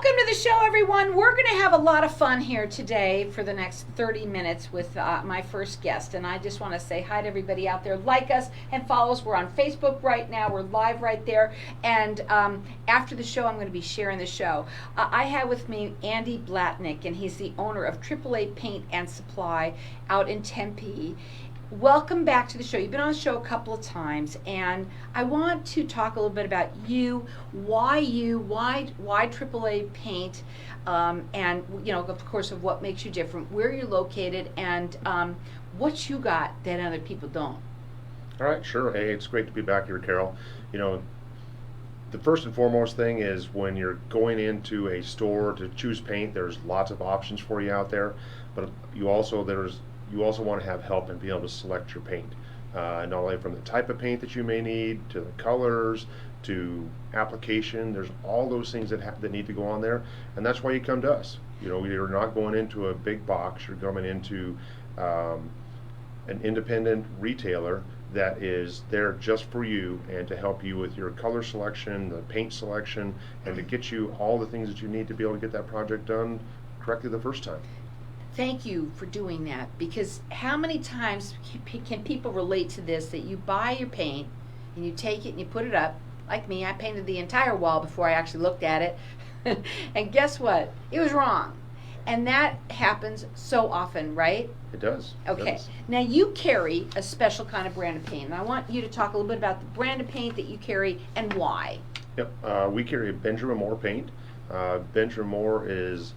Welcome to the show, everyone. We're going to have a lot of fun here today for the next 30 minutes with my first guest. And I just want to say hi to everybody out there. Like us and follow us. We're on Facebook right now. We're live right there. And after the show, I'm going to be sharing the show. I have with me Andy Blatnick, and he's the owner of AAA Paint and Supply out in Tempe. Welcome back to the show. You've been on the show a couple of times, and I want to talk a little bit about why AAA Paint, and of course, of what makes you different, where you're located, and what you got that other people don't. All right, sure. Hey, it's great to be back here, Carol. The first and foremost thing is when you're going into a store to choose paint, there's lots of options for you out there, but you also want to have help and be able to select your paint, not only from the type of paint that you may need, to the colors, to application. There's all those things that need to go on there, and that's why you come to us. You're not going into a big box. You're coming into an independent retailer that is there just for you and to help you with your color selection, the paint selection, and to get you all the things that you need to be able to get that project done correctly the first time. Thank you for doing that, because how many times can people relate to this, that you buy your paint and you take it and you put it up? Like me, I painted the entire wall before I actually looked at it. And guess what? It was wrong. And that happens so often, right? It does. Okay. It does. Now you carry a special kind of brand of paint, and I want you to talk a little bit about the brand of paint that you carry and why. Yep. We carry a Benjamin Moore paint. Benjamin Moore is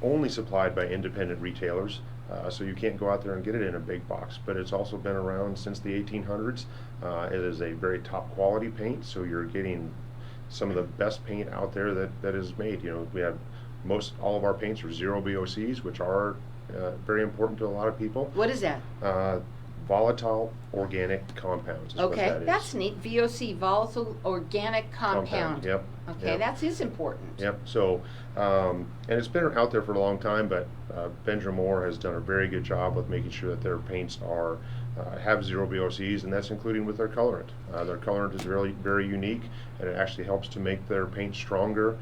only supplied by independent retailers, so you can't go out there and get it in a big box, but it's also been around since the 1800s. It is a very top quality paint, so you're getting some of the best paint out there that is made. We have all of our paints are zero VOCs, which are very important to a lot of people. What is that? Volatile organic compounds is okay, what that that's is. neat. VOC, volatile organic compound. Yep. Okay, yep. that is important. Yep. So, and it's been out there for a long time, but Benjamin Moore has done a very good job with making sure that their paints have zero VOCs, and that's including with their colorant. Their colorant is really very unique, and it actually helps to make their paint stronger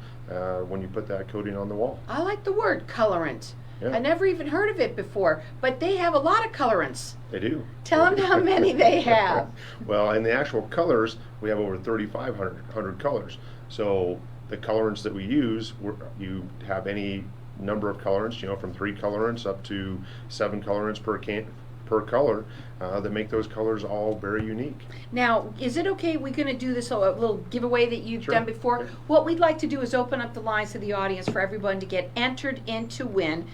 when you put that coating on the wall. I like the word colorant. Yeah. I never even heard of it before, but they have a lot of colorants. They do. Tell them how many they have. Well, in the actual colors, we have over 3,500 colors. So the colorants that we use, you have any number of colorants, from 3 colorants up to 7 colorants per color, that make those colors all very unique. Now, is it okay, we're going to do this a little giveaway that you've Sure. done before? Sure. What we'd like to do is open up the lines to the audience for everyone to get entered in to win.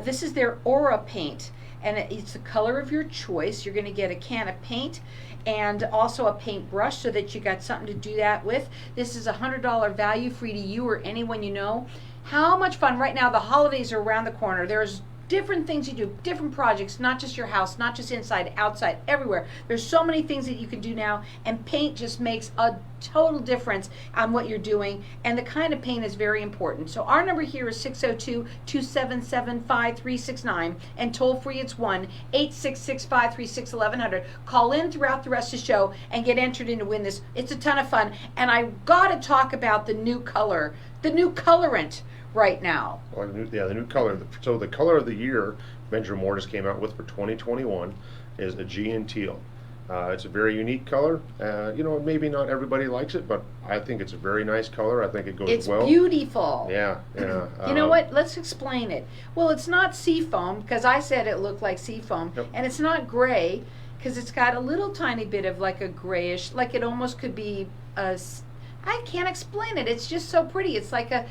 This is their Aura paint, and it's the color of your choice. You're going to get a can of paint and also a paintbrush so that you got something to do that with. This is a $100 value, free to you or anyone you know. How much fun. Right now, the holidays are around the corner. There's different things you do, different projects, not just your house, not just inside, outside, everywhere. There's so many things that you can do now, and paint just makes a total difference on what you're doing, and the kind of paint is very important. So our number here is 602-277-5369, and toll free it's 1-866-536-1100. Call in throughout the rest of the show and get entered in to win this. It's a ton of fun, and I gotta talk about the new color, the new colorant right now. Well, the new color. So the color of the year Benjamin Moore just came out with for 2021 is Aegean teal. It's a very unique color. Maybe not everybody likes it, but I think it's a very nice color. I think it goes well. It's beautiful. Yeah. You know what? Let's explain it. Well, it's not seafoam, because I said it looked like seafoam, Yep. and it's not gray, because it's got a little tiny bit of like a grayish, like it almost could be I can't explain it. It's just so pretty. It's like a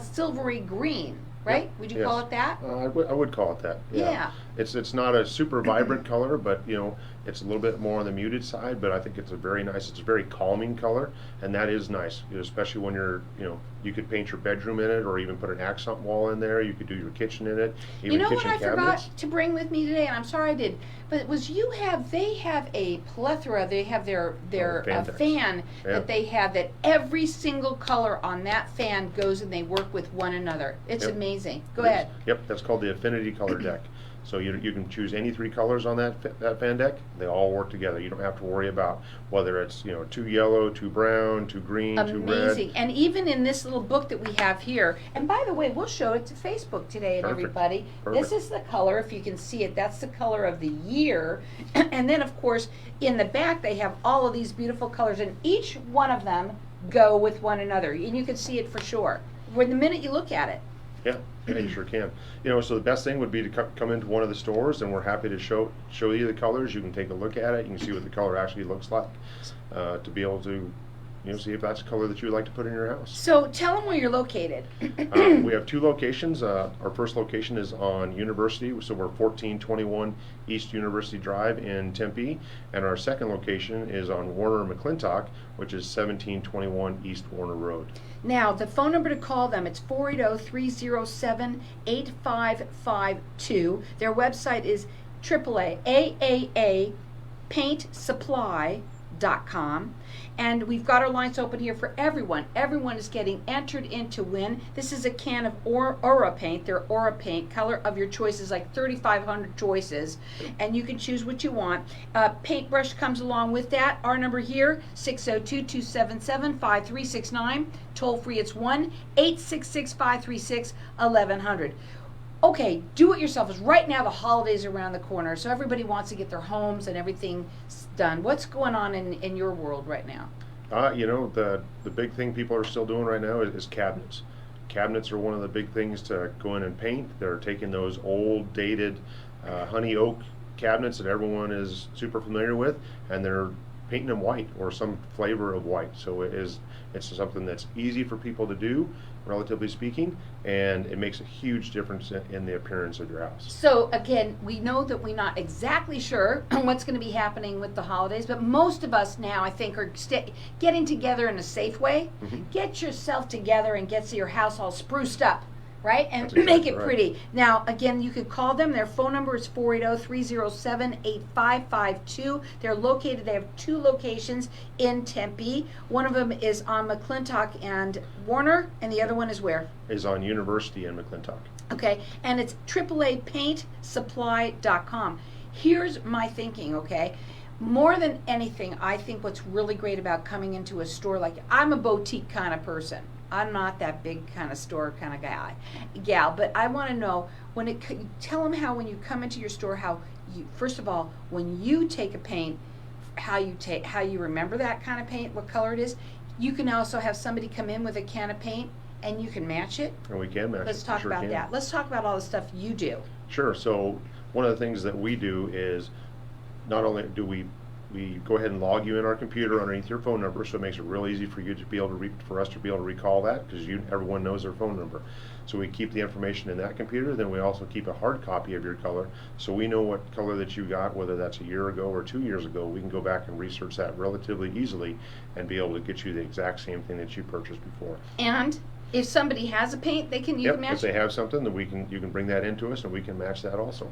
silvery green, right? Yep. Would you Yes. call it that? I would call it that. Yeah. It's not a super vibrant color, but it's a little bit more on the muted side. But I think it's a very calming color, and that is nice, especially when you could paint your bedroom in it, or even put an accent wall in there. You could do your kitchen in it, even What kitchen I cabinets. forgot to bring with me today, and I'm sorry I did, but it was they have a plethora. They have their fan Yeah. that they have, that every single color on that fan goes and they work with one another. It's Yep. amazing. Go It is. ahead. Yep, that's called the Affinity Color Deck. So you can choose any 3 colors on that fan deck. They all work together. You don't have to worry about whether it's too yellow, too brown, too green, too red. Amazing. And even in this little book that we have here, and by the way, we'll show it to Facebook today and Perfect. everybody. Perfect. This is the color, if you can see it, that's the color of the year. And then, of course, in the back they have all of these beautiful colors, and each one of them go with one another. And you can see it for sure when the minute you look at it. Yeah, you sure can. So the best thing would be to come into one of the stores, and we're happy to show you the colors. You can take a look at it. You can see what the color actually looks like, to be able to see if that's a color that you would like to put in your house. So tell them where you're located. We have 2 locations. Our first location is on University, so we're 1421 East University Drive in Tempe, and our second location is on Warner McClintock, which is 1721 East Warner Road. Now, the phone number to call them, it's 480-307-8552. Their website is AAA paintsupply.com. And we've got our lines open here for everyone. Everyone is getting entered in to win. This is a can of Aura paint. Their Aura paint, color of your choices, like 3,500 choices. And you can choose what you want. Paintbrush comes along with that. Our number here, 602-277-5369. Toll free, it's 1-866-536-1100. Okay, do-it-yourselfers. Right now, the holidays are around the corner, so everybody wants to get their homes and everything done. What's going on in your world right now? The big thing people are still doing right now is cabinets. Cabinets are one of the big things to go in and paint. They're taking those old, dated honey oak cabinets that everyone is super familiar with, and they're painting them white or some flavor of white. So it's something that's easy for people to do, relatively speaking, and it makes a huge difference in the appearance of your house. So again, we know that we're not exactly sure what's going to be happening with the holidays, but most of us now, I think, are getting together in a safe way. Mm-hmm. Get yourself together and get your house all spruced up, right? And That's make exactly it right. pretty. Now, again, you could call them. Their phone number is 480-307-8552. They're located, they have 2 locations in Tempe. One of them is on McClintock and Warner, and the other one is where? Is on University in McClintock. Okay, and it's AAA paintsupply.com. Here's my thinking, okay? More than anything, I think what's really great about coming into a store, like, I'm a boutique kind of person. I'm not that big kind of store kind of gal, but I want to know tell them how when you come into your store, how you, first of all, when you take a paint, how you remember that kind of paint, what color it is. You can also have somebody come in with a can of paint and you can match it. And we can match it. Let's talk Sure about can. that. Let's talk about all the stuff you do. Sure. So one of the things that we do is not only do we go ahead and log you in our computer underneath your phone number, so it makes it real easy for you to be able to for us to be able to recall that, because everyone knows their phone number. So we keep the information in that computer. Then we also keep a hard copy of your color, so we know what color that you got, whether that's a year ago or 2 years ago. We can go back and research that relatively easily and be able to get you the exact same thing that you purchased before. And if somebody has a paint, you can match if they have something, then you can bring that into us and we can match that also,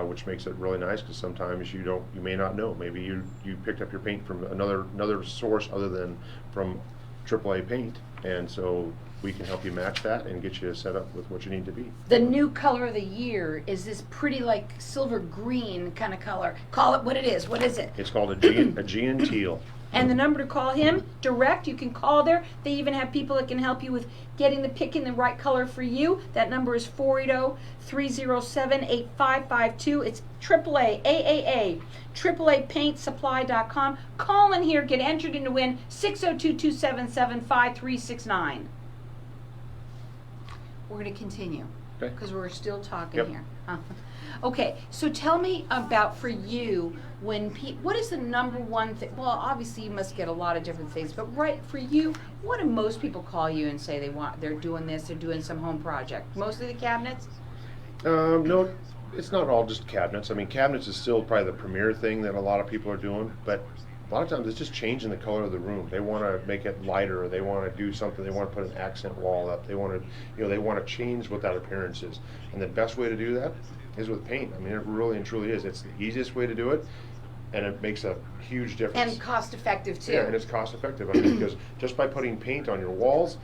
which makes it really nice, because sometimes you may not know. Maybe you picked up your paint from another source other than from AAA paint, and so we can help you match that and get you set up with what you need to be. The new color of the year is this pretty, like, silver green kind of color. Call it what it is. What is it? It's called Aegean teal. And the number to call him direct, you can call there. They even have people that can help you with picking the right color for you. That number is 480-307-8552. It's AAA paintsupply.com. Call in here, get entered in to win 602-277-5369. We're going to continue because we're still talking here. Okay, so tell me about, for you, what is the number one thing? Well, obviously you must get a lot of different things, but right for you, what do most people call you and say they're doing this, they're doing some home project? Mostly the cabinets? No, it's not all just cabinets. I mean, cabinets is still probably the premier thing that a lot of people are doing, but a lot of times it's just changing the color of the room. They want to make it lighter, or they want to do something. They want to put an accent wall up. They want to change what that appearance is. And the best way to do that is with paint. I mean, it really and truly is. It's the easiest way to do it, and it makes a huge difference. And cost effective too. Yeah, and it's cost effective. I mean, because just by putting paint on your walls,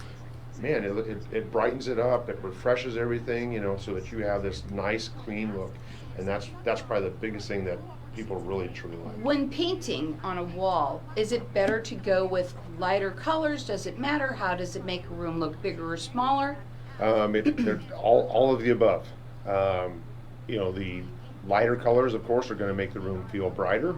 man, it brightens it up. It refreshes everything, so that you have this nice, clean look. and that's probably the biggest thing that people really truly like. When painting on a wall, is it better to go with lighter colors? Does it matter? How does it make a room look bigger or smaller? They're all of the above. The lighter colors, of course, are going to make the room feel brighter,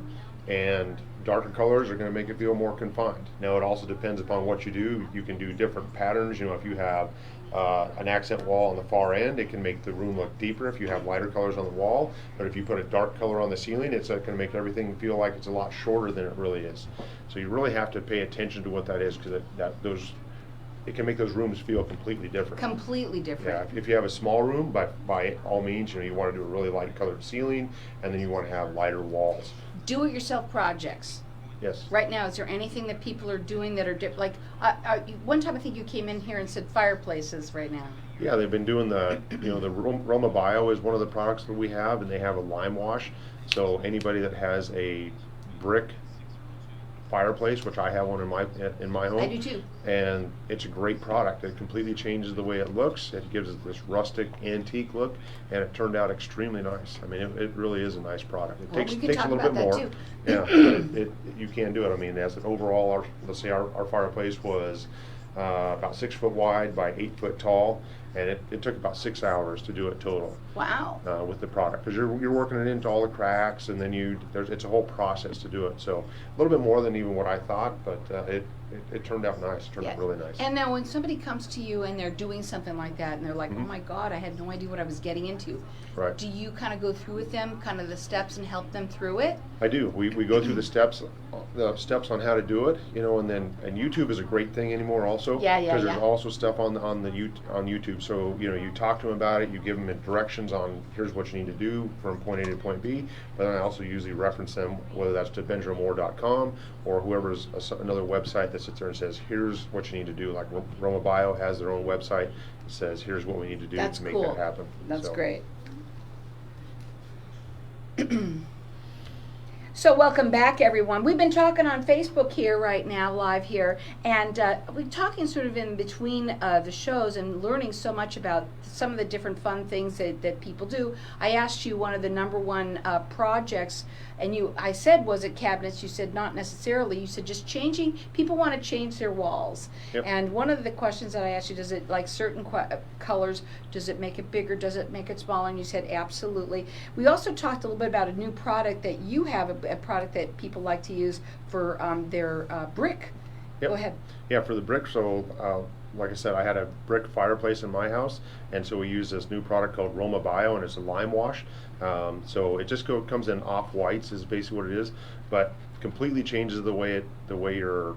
and darker colors are going to make it feel more confined. Now, it also depends upon what you do. You can do different patterns. If you have an accent wall on the far end, it can make the room look deeper if you have lighter colors on the wall. But if you put a dark color on the ceiling, it's going to make everything feel like it's a lot shorter than it really is. So you really have to pay attention to what that is, because it can make those rooms feel completely different. Completely different. Yeah, if you have a small room, by all means, you want to do a really light colored ceiling, and then you want to have lighter walls. Do-it-yourself projects. Yes. Right now, is there anything that people are doing that are like? One time, I think you came in here and said fireplaces. Right now. Yeah, they've been doing the Roma Bio is one of the products that we have, and they have a lime wash. So anybody that has a brick fireplace, which I have one in my home. I do too. And it's a great product. It completely changes the way it looks. It gives it this rustic, antique look, and it turned out extremely nice. I mean, it really is a nice product. It takes a little bit more. Yeah, you can do it. I mean, as an overall, let's say our fireplace was about 6 foot wide by 8 foot tall, and it took about 6 hours to do it total. Wow. With the product, because you're working it into all the cracks, and then it's a whole process to do it. So a little bit more than even what I thought, but it turned out nice. It turned out really nice. And now when somebody comes to you and they're doing something like that, and they're like, Mm-hmm. oh my God, I had no idea what I was getting into. Right. Do you kind of go through with them, kind of the steps, and help them through it? I do. We go through the steps on how to do it, and YouTube is a great thing anymore also. Yeah. Because there's also stuff on YouTube. So you talk to them about it, you give them directions on here's what you need to do from point A to point B. But then I also usually reference them, whether that's to benjaminmoore.com or whoever's another website that sits there and says here's what you need to do. Like Roma Bio has their own website that says here's what we need to do to make that happen. That's great. So welcome back, everyone. We've been talking on Facebook here right now, live here, and we're talking sort of in between the shows and learning so much about some of the different fun things that people do. I asked you one of the number one projects, and I said, was it cabinets? You said not necessarily. You said just changing. People want to change their walls. Yep. And one of the questions that I asked you, does it like certain colors? Does it make it bigger? Does it make it smaller? And you said absolutely. We also talked a little bit about a new product that you have, a product that people like to use for their brick. Yep. Go ahead. Yeah, for the brick, so like I said, I had a brick fireplace in my house, and so we use this new product called Roma Bio, and it's a lime wash. So it just comes in off whites is basically what it is, but completely changes the way your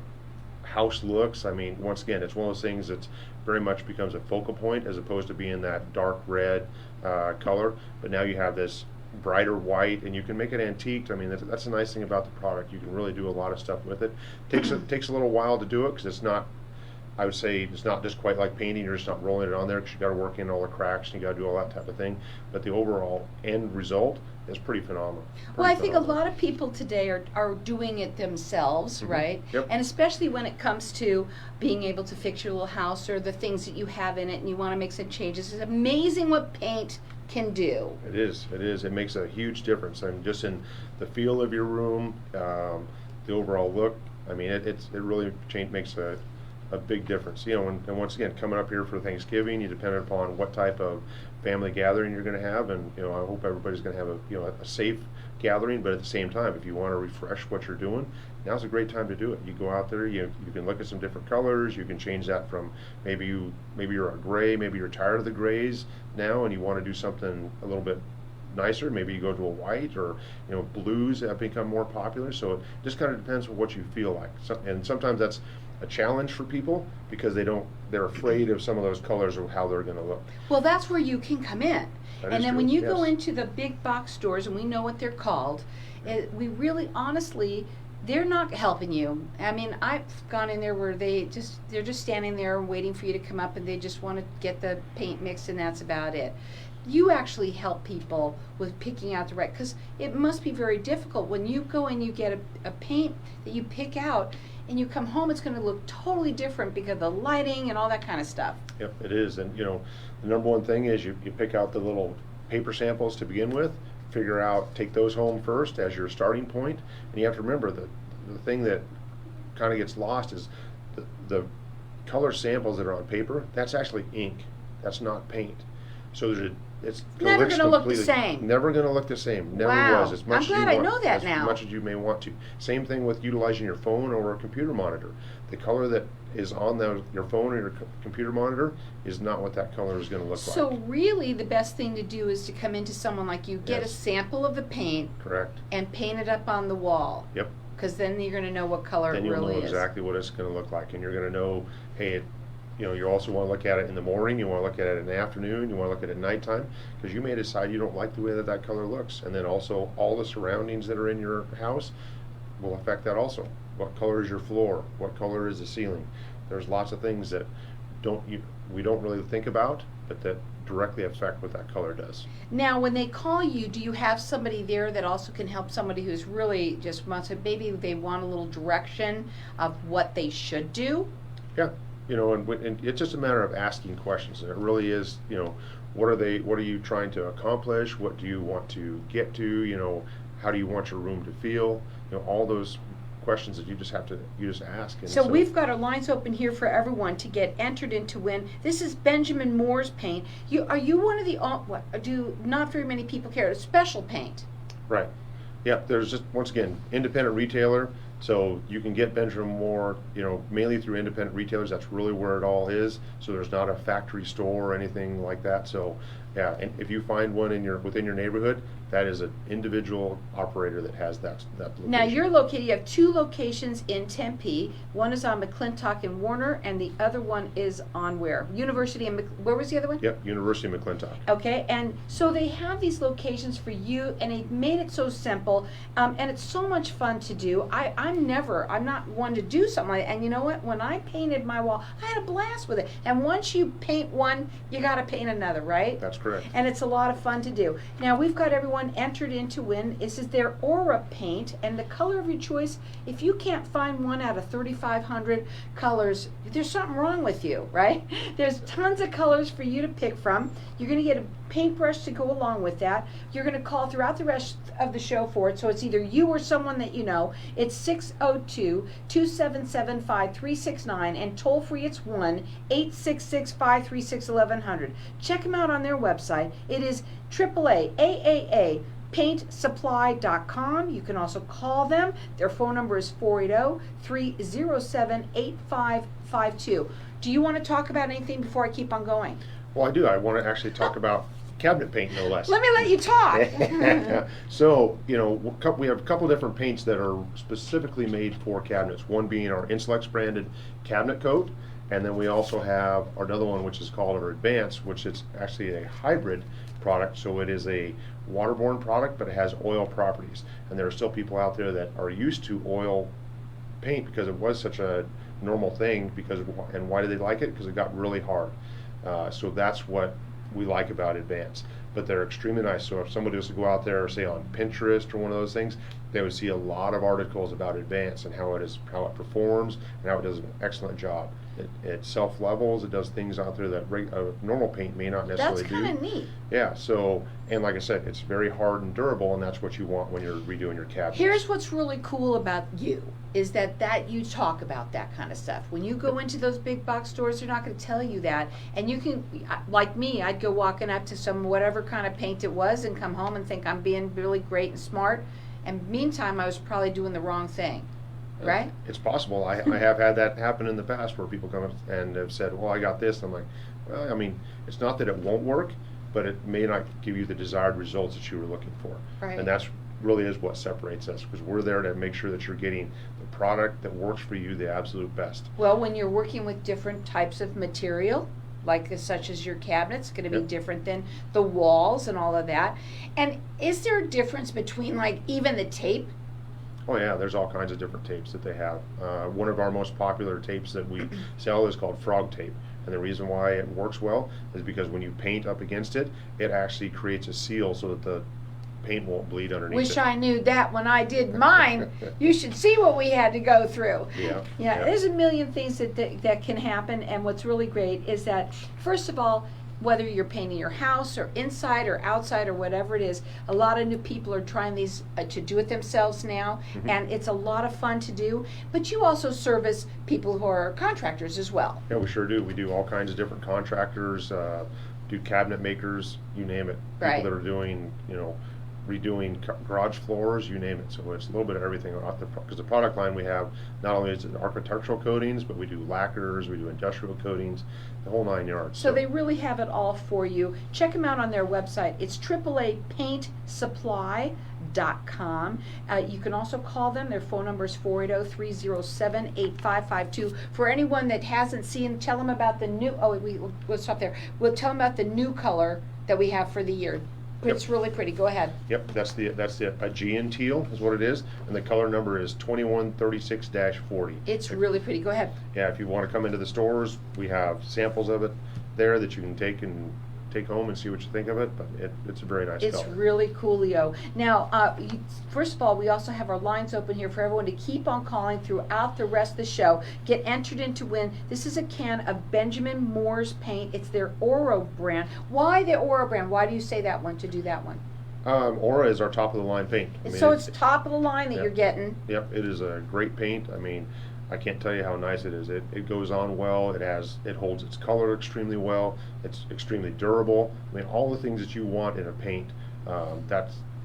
house looks. I mean, once again, it's one of those things that's very much becomes a focal point as opposed to being that dark red color. But now you have this brighter white, and you can make it antiqued. I mean, that's a nice thing about the product. You can really do a lot of stuff with it. Takes a little while to do it because it's not. I would say it's not just quite like painting. You're just not rolling it on there because you got to work in all the cracks and you got to do all that type of thing. But the overall end result is pretty phenomenal. Well, I think a lot of people today are doing it themselves, Mm-hmm. right? Yep. And especially when it comes to being able to fix your little house or the things that you have in it and you want to make some changes. It's amazing what paint can do. It is. It makes a huge difference. I mean, just in the feel of your room, the overall look. I mean, it really makes a big difference. And once again, coming up here for Thanksgiving, you depend upon what type of family gathering you're going to have, and I hope everybody's going to have a safe gathering. But at the same time, if you want to refresh what you're doing, now's a great time to do it. You go out there, you can look at some different colors. You can change that from maybe you're a gray, maybe you're tired of the grays now, and you want to do something a little bit nicer. Maybe you go to a white, or blues have become more popular. So it just kind of depends on what you feel like. And sometimes that's a challenge for people because they're afraid of some of those colors or how they're going to look. Well, that's where you can come in. That And is then true, when you yes. go into the big box stores, and we know what they're called, we really honestly, they're not helping you. I mean, I've gone in there where they're just standing there waiting for you to come up, and they just want to get the paint mixed, and that's about it. You actually help people with picking out the right, because it must be very difficult when you go and you get a paint that you pick out, and you come home, it's going to look totally different because of the lighting and all that kind of stuff. Yep, it is. And the number one thing is you pick out the little paper samples to begin with. figure out, take those home first as your starting point. And you have to remember that the thing that kind of gets lost is the color samples that are on paper. That's actually ink. That's not paint. So it's never going to look the same. Never going to look the same. Never wow. was. As much I'm glad as you I know that as now. much as you may want to. Same thing with utilizing your phone or a computer monitor. The color that is on your phone or your computer monitor is not what that color is going to look like. So really the best thing to do is to come into someone like you, get a sample of the paint. Correct. And paint it up on the wall. Yep. Because then you're going to know what color it really is. Then you'll know exactly what it's going to look like. And you're going to know, hey, you also want to look at it in the morning, you want to look at it in the afternoon, you want to look at it at nighttime, because you may decide you don't like the way that color looks. And then also all the surroundings that are in your house will affect that also. What color is your floor? What color is the ceiling? There's lots of things that we don't really think about, but that directly affect what that color does. Now, when they call you, do you have somebody there that also can help somebody who's really just wants to, maybe they want a little direction of what they should do? Yeah. And it's just a matter of asking questions. And it really is, what are you trying to accomplish? What do you want to get to? How do you want your room to feel? All those questions that you just ask. And so we've got our lines open here for everyone to get entered in to win. This is Benjamin Moore's paint. Are you one of the, do not very many people care, a special paint? Right. Yeah, there's just, once again, independent retailer. So you can get Benjamin Moore, mainly through independent retailers. That's really where it all is. So there's not a factory store or anything like that. So yeah, and if you find one within your neighborhood, that is an individual operator that has that location. Now you're located, you have two locations in Tempe. One is on McClintock and Warner, and the other one is on where? University and where was the other one? Yep, University of McClintock. Okay, and so they have these locations for you, and they made it so simple, and it's so much fun to do. I'm not one to do something like that. And you know what? When I painted my wall, I had a blast with it. And once you paint one, you got to paint another, right? That's correct. And it's a lot of fun to do. Now we've got everyone entered in to win. This is their Aura paint, and the color of your choice. If you can't find one out of 3,500 colors, there's something wrong with you, right? There's tons of colors for you to pick from. You're going to get a paintbrush to go along with that. You're going to call throughout the rest of the show for it, so it's either you or someone that you know. It's 602-277-5369, and toll free it's 1-866-536-1100. Check them out on their website. It is AAA, AAA, paintsupply.com. You can also call them. Their phone number is 480-307-8552. Do you want to talk about anything before I keep on going? Well, I do. I want to actually talk about cabinet paint, no less. Let me let you talk. So, we have a couple different paints that are specifically made for cabinets. One being our Insulax branded cabinet coat, and then we also have another one which is called our Advance, which is actually a hybrid product. So it is a waterborne product, but it has oil properties. And there are still people out there that are used to oil paint because it was such a normal thing. And why did they like it? Because it got really hard. So that's what we like about Advance. But they're extremely nice. So if somebody was to go out there, say on Pinterest or one of those things, they would see a lot of articles about Advance and how it performs and how it does an excellent job. It self-levels. It does things out there that normal paint may not necessarily do. That's kind of neat. Yeah. So, and like I said, it's very hard and durable, and that's what you want when you're redoing your cabinets. Here's what's really cool about you is that you talk about that kind of stuff. When you go into those big box stores, they're not going to tell you that. And you can, like me, I'd go walking up to some whatever kind of paint it was and come home and think I'm being really great and smart. And meantime, I was probably doing the wrong thing. Right? It's possible. I have had that happen in the past where people come up and have said, well, I got this. I'm like, well, I mean, it's not that it won't work, but it may not give you the desired results that you were looking for. Right. And that's really is what separates us, because we're there to make sure that you're getting the product that works for you the absolute best. Well, when you're working with different types of material, such as your cabinets, going to be different than the walls and all of that. And is there a difference between even the tape? Oh yeah, there's all kinds of different tapes that they have. One of our most popular tapes that we sell is called frog tape. And the reason why it works well is because when you paint up against it, it actually creates a seal so that the paint won't bleed underneath Wish it. I knew that when I did mine. You should see what we had to go through. Yeah. There's a million things that can happen, and what's really great is that, first of all, whether you're painting your house or inside or outside or whatever it is. A lot of new people are trying these to do it themselves now, and it's a lot of fun to do. But you also service people who are contractors as well. Yeah, we sure do. We do all kinds of different contractors, do cabinet makers, you name it. People Right. that are doing, redoing garage floors, you name it. So it's a little bit of everything because the product line we have, not only is it architectural coatings, but we do lacquers, we do industrial coatings, the whole 9 yards. So they really have it all for you. Check them out on their website. It's AAA Paint Supply.com. You can also call them. Their phone number is 480-307-8552. For anyone that hasn't seen, tell them about the new, we'll stop there. We'll tell them about the new color that we have for the year. It's really pretty. Go ahead. Yep, that's the Aegean teal is what it is, and the color number is 2136-40. It's really pretty. Go ahead. Yeah, if you want to come into the stores, we have samples of it there that you can take home and see what you think of it. But it's a very nice It's color. really coolio. Now, first of all, we also have our lines open here for everyone to keep on calling throughout the rest of the show. Get entered in to win. This is a can of Benjamin Moore's paint. It's their Oro brand. Why the Oro brand? Why do you say that one to do that one? Aura is our top of the line paint. So it's top of the line that Yep. you're getting. Yep, it is a great paint. I mean, I can't tell you how nice it is. It goes on well. It holds its color extremely well. It's extremely durable. I mean, all the things that you want in a paint,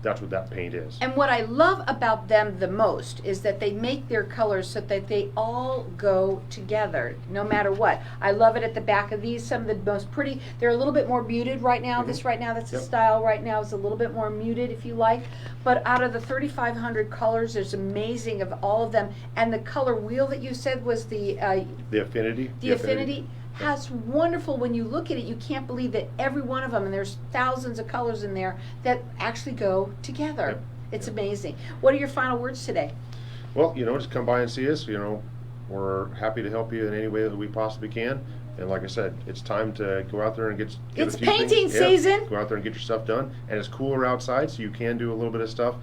that's what that paint is. And what I love about them the most is that they make their colors so that they all go together, no matter what. I love it at the back of these, some of the most pretty. They're a little bit more muted right now. This right now, that's the Yep. style right now, is a little bit more muted if you like. But out of the 3,500 colors, there's amazing of all of them. And the color wheel that you said was the Affinity. Affinity. Has wonderful, when you look at it, you can't believe that every one of them, and there's thousands of colors in there that actually go together. Yep. It's amazing. What are your final words today? Well, just come by and see us. We're happy to help you in any way that we possibly can. And like I said, it's time to go out there and get It's a few painting things. Yeah, season. go out there and get your stuff done. And it's cooler outside, so you can do a little bit of stuff.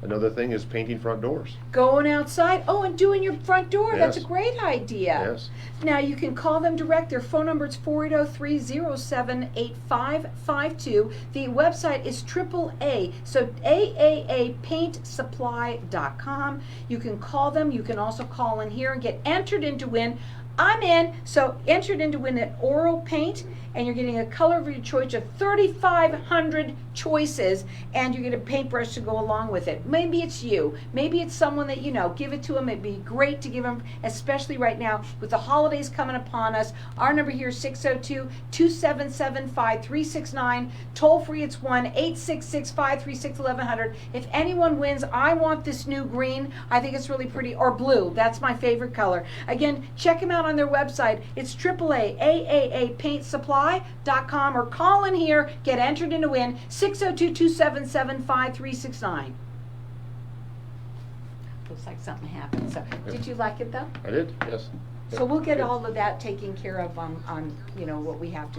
Another thing is painting front doors. Going outside. Oh, and doing your front door. That's a Yes. great idea. Yes. Now you can call them direct. Their phone number is 480-307-8552. The website is AAA. So AAAPaintSupply.com. You can call them. You can also call in here and get entered in to win. I'm in, so entered in to win an oral paint, and you're getting a color of your choice of 3,500 choices, and you get a paintbrush to go along with it. Maybe it's you. Maybe it's someone that you know. Give it to them. It'd be great to give them, especially right now with the holidays coming upon us. Our number here is 602-277-5369. Toll free, it's 1-866-536-1100. If anyone wins, I want this new green. I think it's really pretty, or blue. That's my favorite color. Again, check them out on their website. It's AAA.paintsupply.com, or call in here, get entered in to win, 602-277-5369. Looks like something happened. So, did you like it though? I did, yes. So we'll get Good. all of that taken care of on what we have to do.